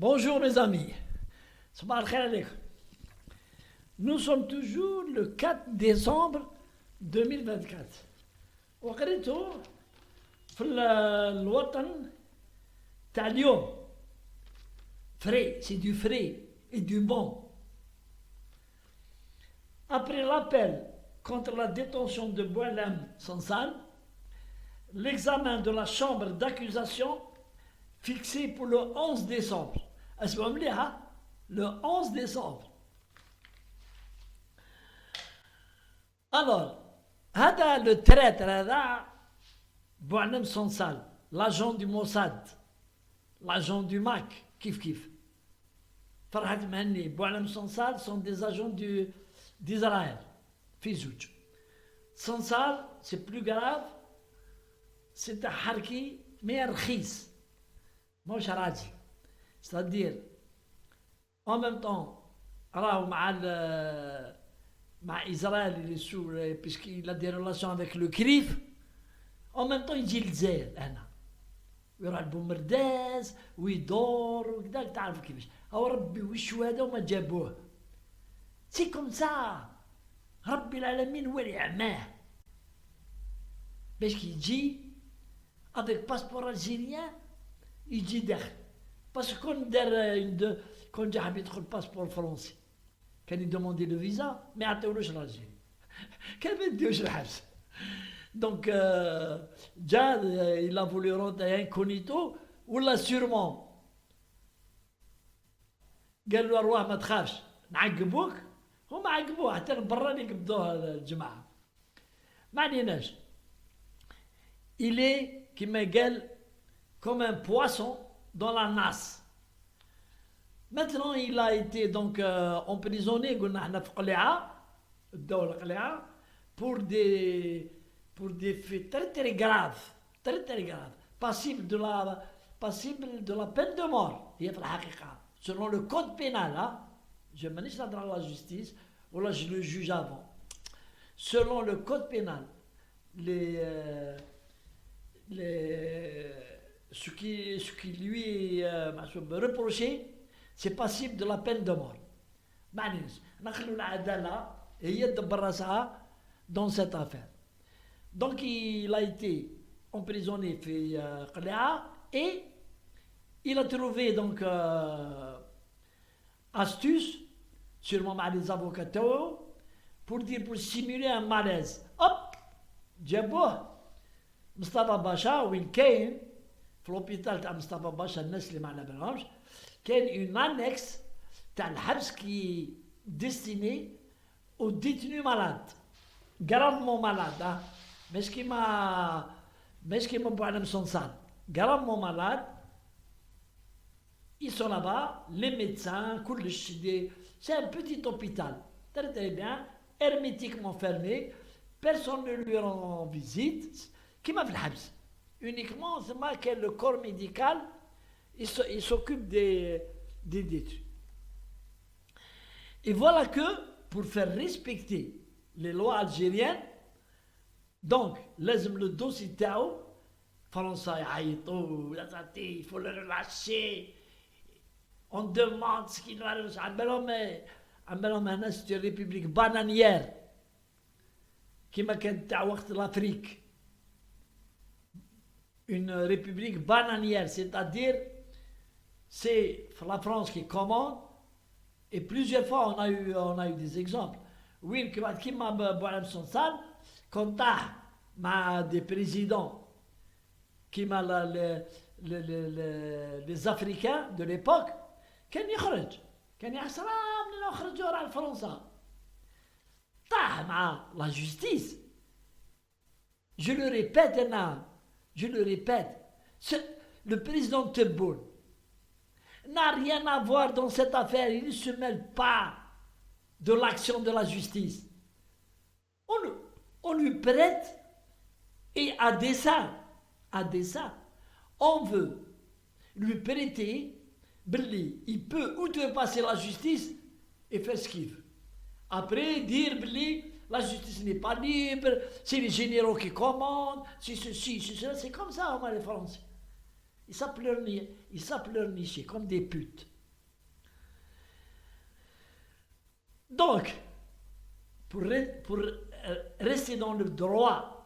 Bonjour mes amis. Sabah al-khair alaykoum. Nous sommes toujours le 4 décembre 2024. وقريتو في الوطن تاع اليوم. Frais, c'est du frais et du bon. Après l'appel contre la détention de Boualem Sansal, l'examen de la chambre d'accusation fixé pour le 11 décembre. Le 11 décembre. Alors, هذا le traître هذا Boualem Sansal, l'agent du Mossad, l'agent du MAC, kif. Farhat Mehni, Boualem Sansal sont des agents d'Israël. Fizouj. Sansal, c'est plus grave, c'est un harki, mais rkhis. مش راجل. C'est-à-dire, en même temps, راهو مع Israël, il est sous, puisqu'il a des relations avec le CRIF, en même temps يجي للجزائر هنا. ويروح لبومرداس ويدور وكذا تعرفوا كيفاش. هو ربي وشو هذا وما جابوه. سي كوم سا. ربي العالمين هو اللي عماه. باش كي يجي avec passeport algérien يجي داخل. باسكو كون دار كون جا حاب يدخل باسبور فرنسي كان يدوموندي لو فيزا ما يعطيولوش الالجيري. كان ما يديوش الحبس. دونك جا il a voulu rentrer incognito ولا sûrement قال له ارواح ما تخافش نعقبوك هما عقبوه حتى برا اللي قبضوه الجماعه. ما عليناش. Il est كما قال comme un poisson dans la nasse. Maintenant, il a été donc emprisonné pour des faits très graves, passible de la peine de mort. Selon le code pénal, je me dis dans la justice, ou là je le juge avant. Selon le code pénal, ce qui lui est reproché, c'est passible de la peine de mort. Dans cette affaire. Donc il a été emprisonné et il a trouvé donc astuce, sûrement avec les avocats, pour simuler un malaise. Hop, جابوه مصطفى باشا وين كاين في الوبيتال تاع مصطفى باشا. الناس اللي ما على بالهمش كاين اون انكس تاع الحبس كي ديستيني او ديتنو مالاد غرافمون مالاد مش كيما بوعلم سونسان غرافمون مالاد. Ils sont là-bas, les médecins, c'est un petit hôpital, très bien, hermétiquement fermé, personne ne lui rend visite, qui m'a fait le habs. Uniquement, c'est moi que le corps médical, il s'occupe des détenus. Et voilà que, pour faire respecter les lois algériennes, donc, le dossier Tao, Français, il faut le relâcher. On demande ce qu'il va relâcher. C'est une république bananière qui m'a dit l'Afrique. Une république bananière, c'est-à-dire c'est la France qui commande, et plusieurs fois on a eu des exemples. Oui, qui m'a Boualem Sansal, quand t'as des présidents qui m'a les Africains de l'époque, كان يحسرام نخرجوا على فرنسا. طاح مع la justice. Je le répète, le président Tebboune n'a rien à voir dans cette affaire, il ne se mêle pas de l'action de la justice. On lui prête, et à dessein, on veut lui prêter, il peut outrepasser la justice et faire ce qu'il veut. Après, dire la justice n'est pas libre, c'est les généraux qui commandent, c'est ceci, c'est cela, c'est comme ça, les Français. Ils savent pleurnicher comme des putes. Donc, pour rester dans le droit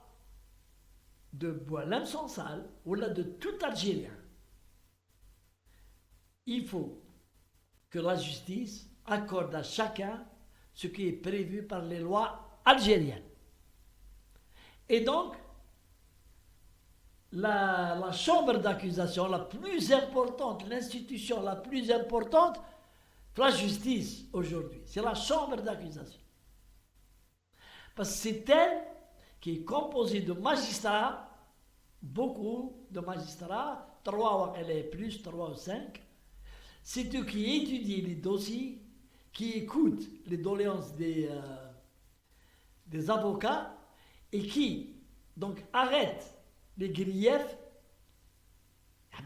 de Boualem Sansal, ou là de tout Algérien, il faut que la justice accorde à chacun ce qui est prévu par les lois algériennes. Et donc, la chambre d'accusation la plus importante, l'institution la plus importante, la justice aujourd'hui, c'est la chambre d'accusation. Parce que c'est elle qui est composée de magistrats, beaucoup de magistrats, 3 ou plus, 3 ou 5. C'est eux qui étudient les dossiers, qui écoutent les doléances des avocats et qui donc arrêtent les griefs,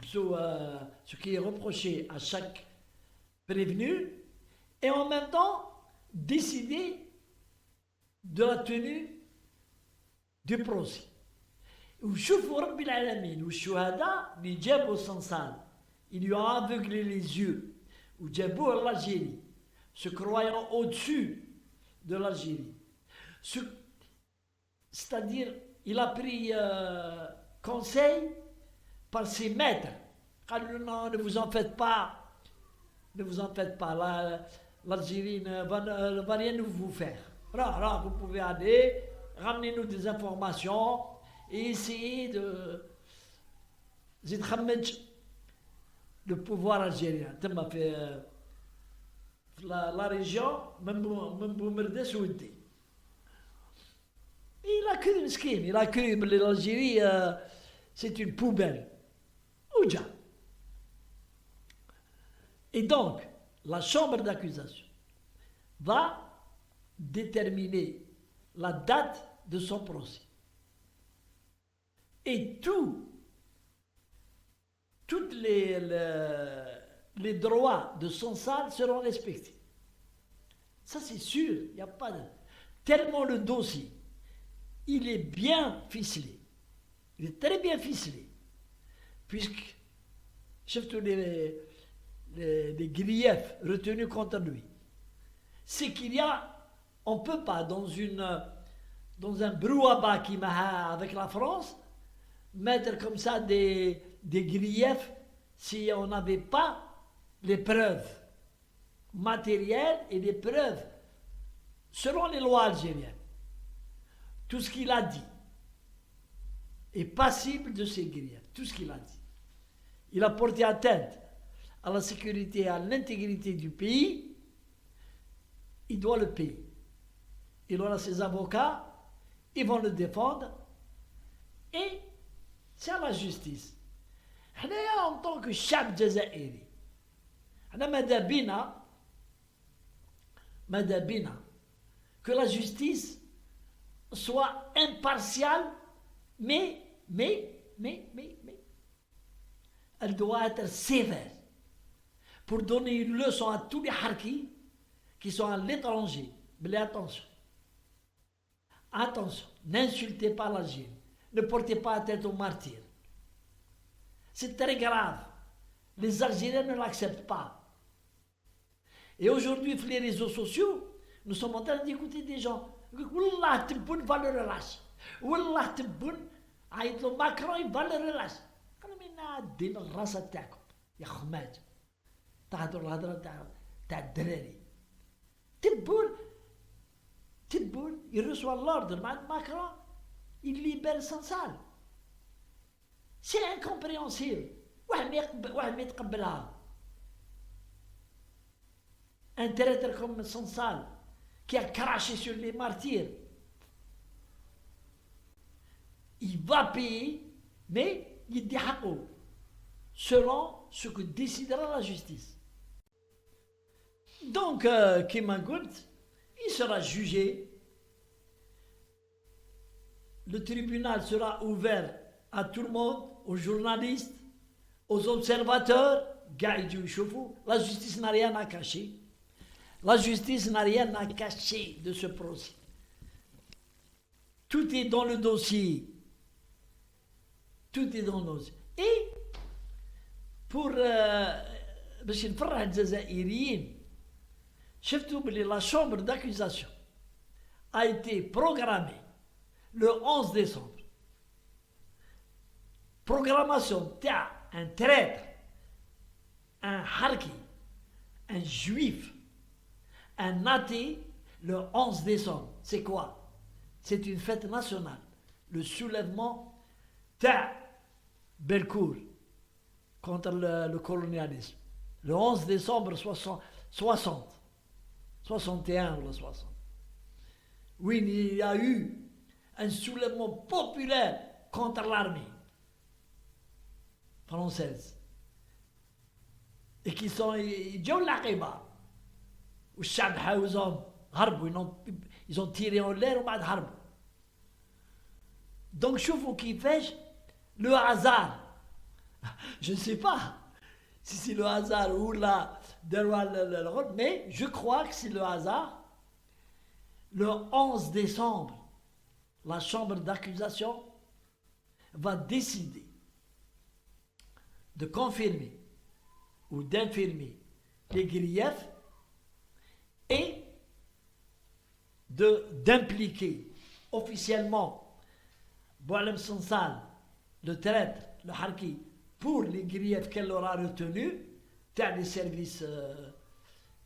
ce qui est reproché à chaque prévenu, et en même temps décider de la tenue du procès. وشوفوا رب العالمين والشهداء اللي جابوا صنصال, ils lui ont aveuglé les yeux, ou جابوه l'Algérie, se croyant au-dessus de l'Algérie. C'est-à-dire, il a pris conseil par ses maîtres. Non, ne vous en faites pas, l'Algérie ne va rien vous faire. Là, vous pouvez aller, ramenez-nous des informations et essayer de le pouvoir algérien. La région, même Boumerdes Oudé. Il a cru, mesquine, il a cru que l'Algérie, c'est une poubelle. Ouja. Et donc, la chambre d'accusation va déterminer la date de son procès. Et tous les droits de Sansal seront respectés. Ça, c'est sûr, il n'y a pas de... Tellement le dossier, il est bien ficelé. Il est très bien ficelé. Puisque, surtout les griefs retenus contre lui, c'est qu'il y a, on ne peut pas, dans un brouhaha qui m'a avec la France, mettre comme ça des griefs si on n'avait pas les preuves matérielles et les preuves selon les lois algériennes. Tout ce qu'il a dit est passible de ces griefs, tout ce qu'il a dit. Il a porté atteinte à la sécurité et à l'intégrité du pays, il doit le payer. Il aura ses avocats, ils vont le défendre, et c'est à la justice. En tant que chab jazairi, madabina, que la justice soit impartiale, mais elle doit être sévère pour donner une leçon à tous les harkis qui sont à l'étranger. Mais attention, n'insultez pas l'Algérie, ne portez pas la tête aux martyrs. C'est très grave. Les Algériens ne l'acceptent pas. Et aujourd'hui, sur les réseaux sociaux, nous sommes en train d'écouter des gens. Wallah, Tebboune va le relâcher. Wallah, Tebboune, Macron, il va le relâcher. دين الراس تاعكم يا خماج تهضروا الهضره تاع الدراري تبون il reçoit l'ordre de Macron, il libère Sansal. C'est incompréhensible. واحد ما يتقبلها. Un traître comme Sansal qui a craché sur les martyrs, il va payer, mais il dit selon ce que décidera la justice. Donc, Kimagout, il sera jugé. Le tribunal sera ouvert à tout le monde, aux journalistes, aux observateurs. La justice n'a rien à cacher. La justice n'a rien à cacher de ce procès. Tout est dans le dossier. Tout est dans le dossier. Et pour باش نفرح الجزائريين la chambre d'accusation a été programmée le 11 décembre. Programmation تاع un traître, un harki, un juif, un athée le 11 décembre. C'est quoi? C'est une fête nationale. Le soulèvement تاع Belcourt contre le colonialisme. Le 11 décembre 61 ou 60. Oui, il y a eu un soulèvement populaire contre l'armée française. Et qui sont جاوا العقيبة والشعب حاوزهم هربوا ils ont tiré en l'air وبعد هربوا. Donc شوفوا كيفاش le hasard. Je ne sais pas si c'est le hasard ou là le rôle, mais je crois que c'est le hasard. Le 11 décembre, la chambre d'accusation va décider de confirmer ou d'infirmer les griefs et d'impliquer officiellement Boualem Sansal, le traître, le harki, pour les griefs qu'elle aura retenus, les services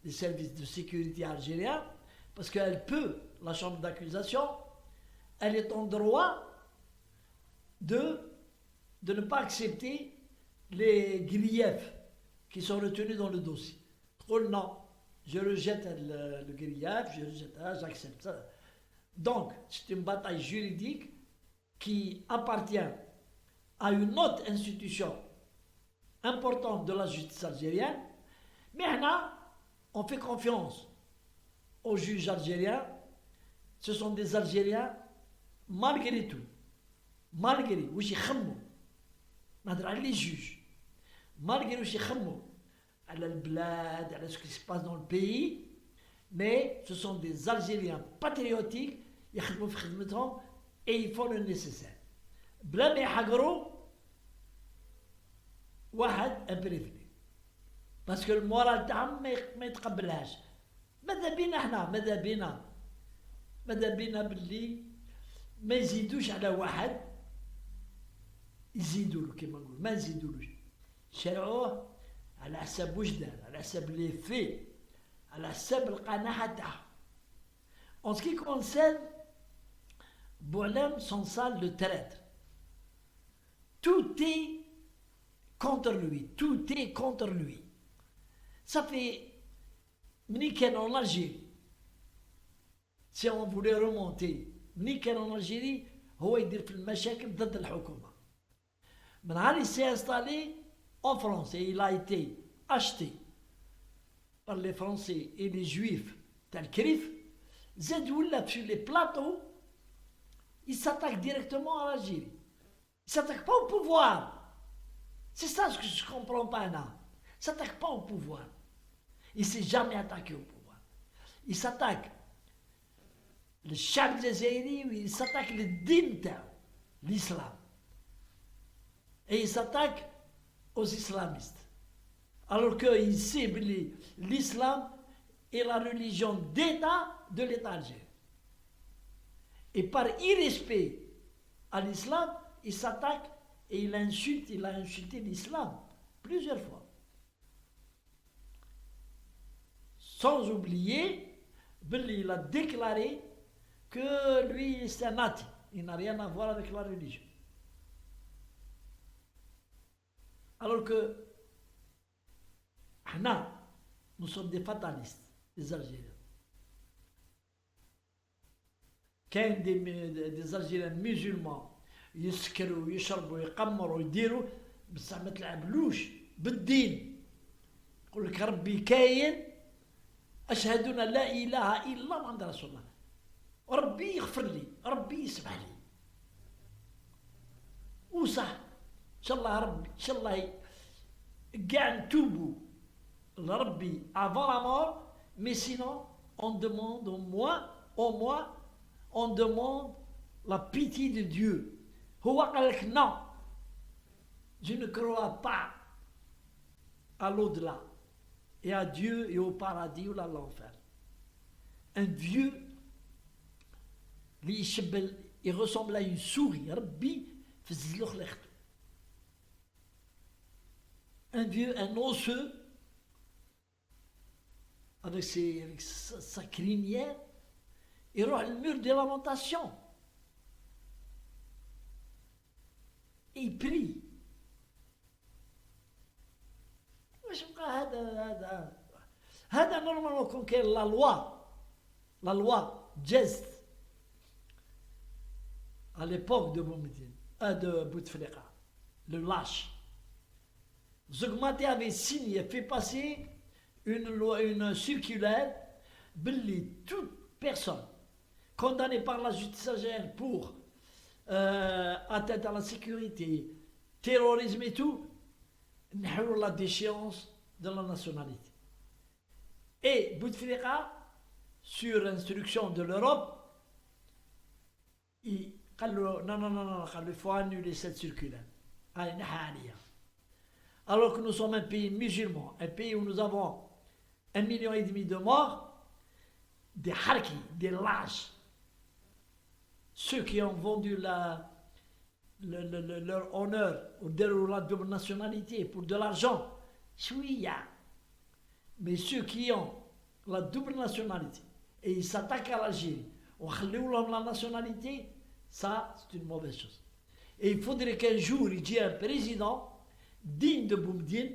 de sécurité algériens, parce qu'elle peut, la chambre d'accusation, elle est en droit de ne pas accepter les griefs qui sont retenus dans le dossier. Oh non, je rejette le grief, j'accepte ça. Donc, c'est une bataille juridique qui appartient à une autre institution importante de la justice algérienne, mais on fait confiance aux juges algériens. Ce sont des Algériens, malgré tout, malgré واش يخموا نهضر على les juges, malgré واش يخموا على البلاد على ce qui se passe dans le pays, mais ce sont des Algériens patriotiques يخدموا في خدمتهم et ils font le nécessaire. بلا ما يحقروا واحد امبريفني باسكو المورال تاعهم ما يتقبلهاش. ماذا بينا باللي ما يزيدوش على واحد، يزيدوا له كيما نقول ما نزيدولوش، شرعوه على حساب واش دار، على حساب لي في، على حساب القناعه تاعهم. En ce qui concerne Boualem Sansal le traître, tout est contre lui, tout est contre lui. Ça fait nickel en Algérie. Si on voulait remonter nickel en Algérie, هو يدير في المشاكل ضد الحكومة. من نهار il s'est installé en France et il a été acheté par les Français et les Juifs tel Crif, زاد ولا sur les plateaux, il s'attaque directement à l'Algérie. Il ne s'attaque pas au pouvoir. C'est ça ce que je ne comprends pas là. Il ne s'attaque pas au pouvoir. Il ne s'est jamais attaqué au pouvoir. Il s'attaque le chef jazairi, il s'attaque le din, l'islam. Et il s'attaque aux islamistes. Alors qu'il sait que l'islam est la religion d'État de l'État algérien. Et par irrespect à l'islam, il s'attaque et il a insulté l'islam plusieurs fois. Sans oublier, il a déclaré que lui c'est un athée. Il n'a rien à voir avec la religion. Alors que nous sommes des fatalistes, des Algériens. كاين des Algériens musulmans يسكروا ويشربوا ويقمروا ويديروا بصح ما تلعبلوش بالدين. يقول لك ربي كاين، أشهد أن لا إله إلا الله محمد رسول الله، وربي يغفر لي، ربي يسمح لي. وصح إن شاء الله ربي إن شاء الله كاع نتوبوا لربي avant la mort, mais sinon on demande au moins on demande la pitié de Dieu. هو قال لك non, je ne crois pas à l'au-delà et à Dieu et au paradis ou à l'enfer. un vieux, il ressemble à une souris, Rabbi فزلوخ لخته. Un vieux, un osseux, avec sa crinière, il roule le mur des lamentations. Et il prie. هذا normalement quand la loi geste à l'époque de Bouteflika, le lâche. Zogmati avait signé, fait passer une circulaire, toute personne condamnée par la justice algérienne pour atteinte à la sécurité, terrorisme et tout, la déchéance de la nationalité. Et Bouteflika, sur instruction de l'Europe, il non, il faut annuler cette circulaire. Alors que nous sommes un pays musulman, un pays où nous avons 1,5 million de morts, des harkis, des lâches, ceux qui ont vendu leur honneur ou la double nationalité pour de l'argent, mais ceux qui ont la double nationalité et ils s'attaquent à l'Algérie, ou la nationalité, ça c'est une mauvaise chose. Et il faudrait qu'un jour il y ait un président digne de Boumediene,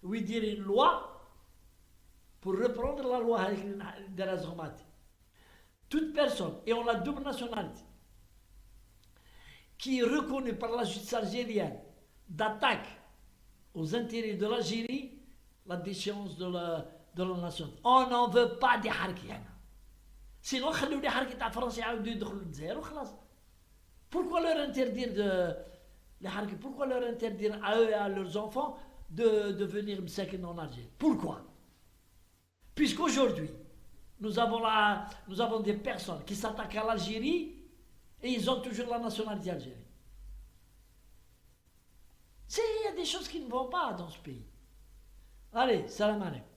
où il dirait une loi pour reprendre la loi de la Zomati. Toute personne ayant la double nationalité qui est reconnue par la justice algérienne d'attaque aux intérêts de l'Algérie, la déchéance de la nation. On n'en veut pas des harkis. Sinon, les harkis de France pourquoi leur interdire pourquoi leur interdire à eux et à leurs enfants de venir en Algérie? Pourquoi? Puisqu'aujourd'hui, nous avons des personnes qui s'attaquent à l'Algérie et ils ont toujours la nationalité algérienne. Il y a des choses qui ne vont pas dans ce pays. Allez, salam alaikum.